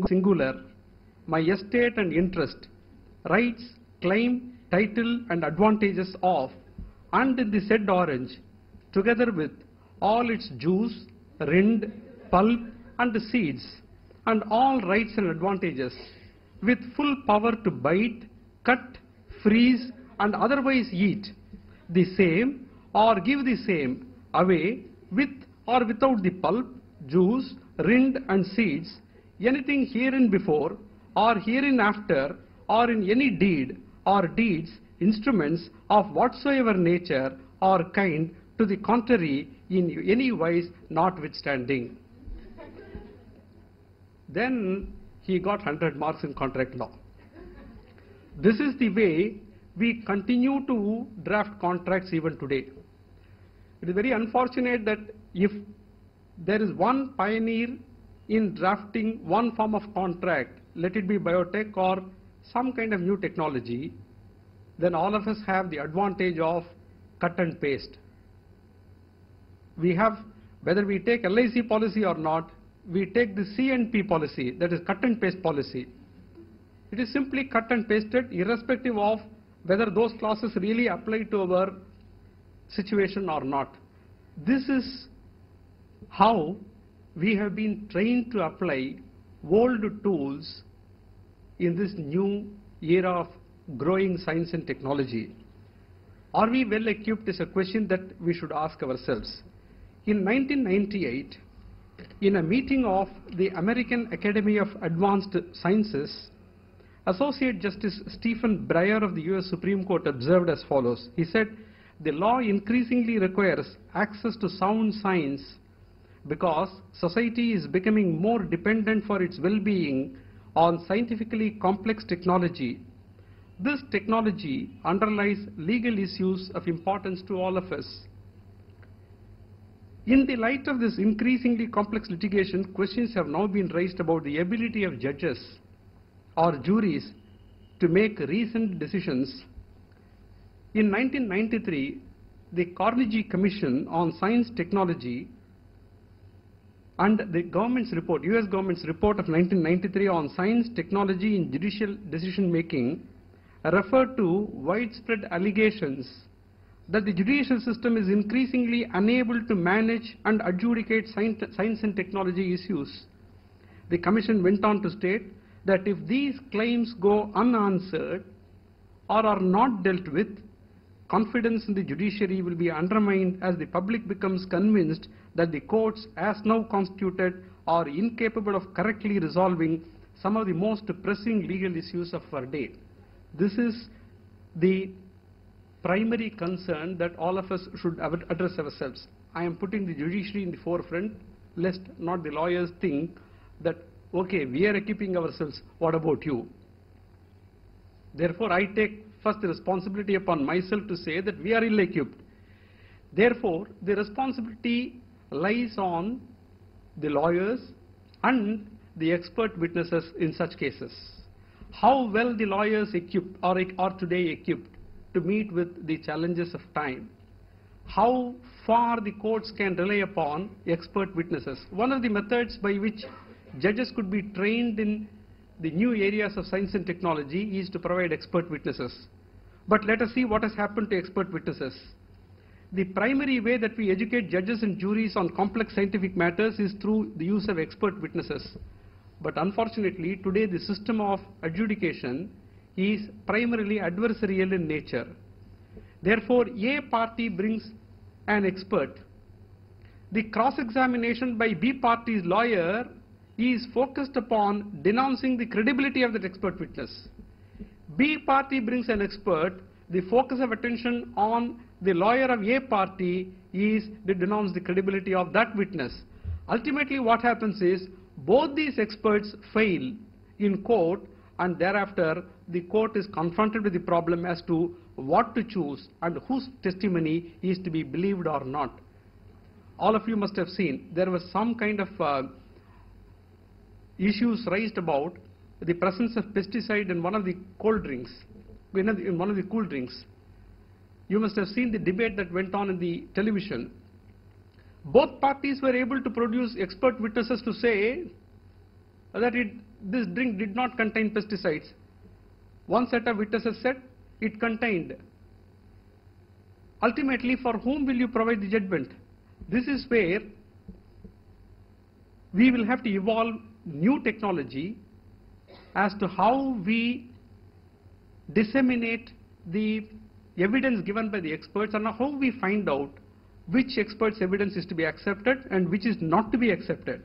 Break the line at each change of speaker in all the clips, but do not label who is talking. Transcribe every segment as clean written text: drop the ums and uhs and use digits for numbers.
singular, my estate and interest, rights, claim, title and advantages of, and in the said orange, together with all its juice, rind, pulp and seeds, and all rights and advantages, with full power to bite, cut, freeze, and otherwise eat the same or give the same away with or without the pulp, juice, rind and seeds, anything herein before or herein after, or in any deed or deeds, instruments of whatsoever nature or kind, to the contrary in any wise notwithstanding. Then he got 100 marks in contract law. This is the way we continue to draft contracts even today. It is very unfortunate that if there is one pioneer in drafting one form of contract, let it be biotech or some kind of new technology, then all of us have the advantage of cut and paste. We have, whether we take LIC policy or not, we take the C&P policy, that is cut and paste policy. It is simply cut and pasted irrespective of whether those clauses really apply to our situation or not. This is how we have been trained to apply old tools in this new era of growing science and technology. Are we well equipped is a question that we should ask ourselves. In 1998, in a meeting of the American Academy of Advanced Sciences, Associate Justice Stephen Breyer of the US Supreme Court observed as follows. He said, "The law increasingly requires access to sound science because society is becoming more dependent for its well-being on scientifically complex technology. This technology underlies legal issues of importance to all of us." In the light of this increasingly complex litigation, questions have now been raised about the ability of judges or juries to make reasoned decisions. In 1993, the Carnegie Commission on Science Technology and the government's report, US government's report of 1993 on science, technology in judicial decision making referred to widespread allegations that the judicial system is increasingly unable to manage and adjudicate science and technology issues. The Commission went on to state that if these claims go unanswered or are not dealt with, confidence in the judiciary will be undermined as the public becomes convinced that the courts, as now constituted, are incapable of correctly resolving some of the most pressing legal issues of our day. This is the primary concern that all of us should address ourselves. I am putting the judiciary in the forefront, lest not the lawyers think that, okay, we are equipping ourselves, what about you? Therefore, I take first the responsibility upon myself to say that we are ill-equipped. Therefore, the responsibility lies on the lawyers and the expert witnesses in such cases. How well the lawyers equipped are today equipped to meet with the challenges of time. How far the courts can rely upon expert witnesses. One of the methods by which judges could be trained in the new areas of science and technology is to provide expert witnesses. But let us see what has happened to expert witnesses. The primary way that we educate judges and juries on complex scientific matters is through the use of expert witnesses. But unfortunately, today the system of adjudication is primarily adversarial in nature. Therefore, A party brings an expert. The cross-examination by B party's lawyer is focused upon denouncing the credibility of that expert witness. B party brings an expert. The focus of attention on the lawyer of A party is to denounce the credibility of that witness. Ultimately, what happens is both these experts fail in court, and thereafter the court is confronted with the problem as to what to choose and whose testimony is to be believed or not. All of you must have seen there was some kind of issues raised about the presence of pesticide in one of the cold drinks, in one of the cool drinks. You must have seen the debate that went on in the television. Both parties were able to produce expert witnesses to say that this drink did not contain pesticides. One set of witnesses said it contained. Ultimately, for whom will you provide the judgment? This is where we will have to evolve new technology as to how we disseminate the evidence given by the experts and how we find out which experts' evidence is to be accepted and which is not to be accepted.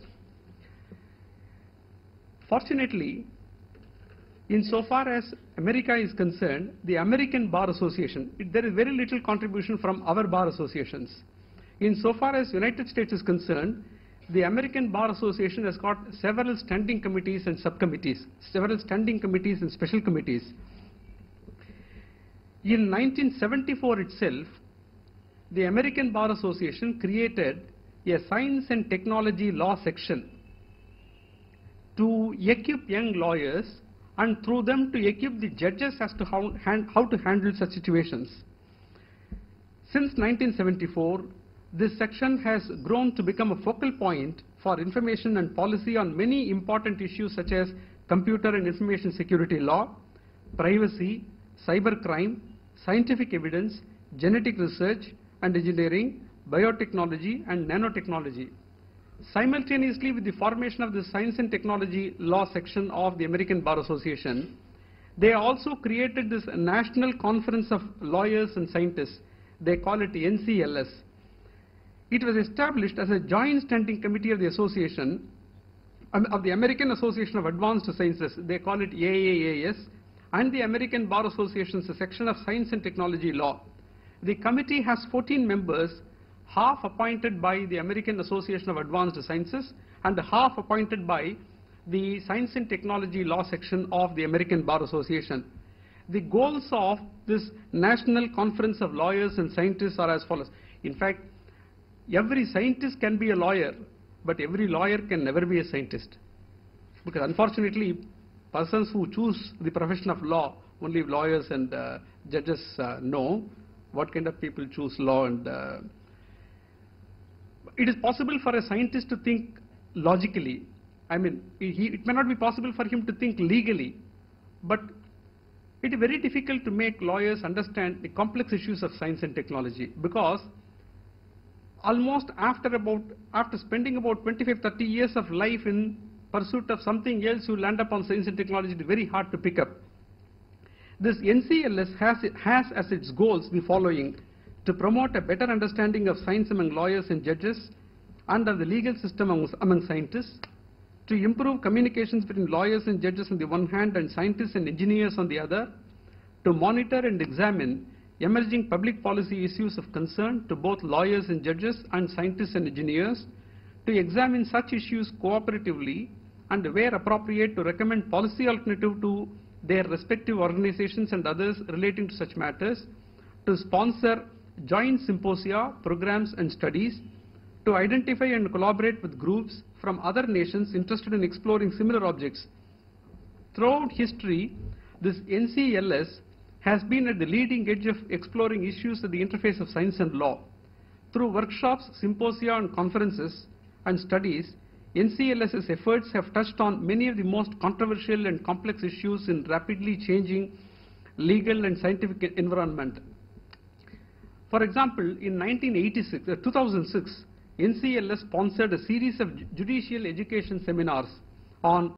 Fortunately, insofar as America is concerned, the American Bar Association, there is very little contribution from our bar associations. Insofar as United States is concerned, the American Bar Association has got several standing committees and subcommittees, several standing committees and special committees. In 1974 itself, the American Bar Association created a science and technology law section to equip young lawyers and through them to equip the judges as to how to handle such situations. Since 1974, this section has grown to become a focal point for information and policy on many important issues such as computer and information security law, privacy, cybercrime, scientific evidence, genetic research and engineering, biotechnology and nanotechnology. Simultaneously with the formation of the Science and Technology Law section of the American Bar Association, they also created this National Conference of Lawyers and Scientists. They call it NCLS. It was established as a joint standing committee of the association, of the American Association of Advanced Sciences. They call it AAAS, and the American Bar Association's section of Science and Technology Law. The committee has 14 members, half appointed by the American Association of Advanced Sciences and half appointed by the Science and Technology Law section of the American Bar Association. The goals of this National Conference of Lawyers and Scientists are as follows. In fact, every scientist can be a lawyer, but every lawyer can never be a scientist. Because unfortunately, persons who choose the profession of law, only lawyers and judges know what kind of people choose law. And it is possible for a scientist to think logically. I mean, it may not be possible for him to think legally, but it is very difficult to make lawyers understand the complex issues of science and technology, because almost after spending about 25-30 years of life in pursuit of something else, you land up on science and technology. It is very hard to pick up. This NCLS has as its goals the following: to promote a better understanding of science among lawyers and judges and of the legal system among scientists, to improve communications between lawyers and judges on the one hand and scientists and engineers on the other, to monitor and examine emerging public policy issues of concern to both lawyers and judges and scientists and engineers, to examine such issues cooperatively and where appropriate to recommend policy alternative to their respective organizations and others relating to such matters, to sponsor joint symposia, programs and studies, to identify and collaborate with groups from other nations interested in exploring similar objects. Throughout history, this NCLS has been at the leading edge of exploring issues at the interface of science and law. Through workshops, symposia and conferences and studies, NCLS's efforts have touched on many of the most controversial and complex issues in rapidly changing legal and scientific environment. For example, in 2006, NCLS sponsored a series of judicial education seminars on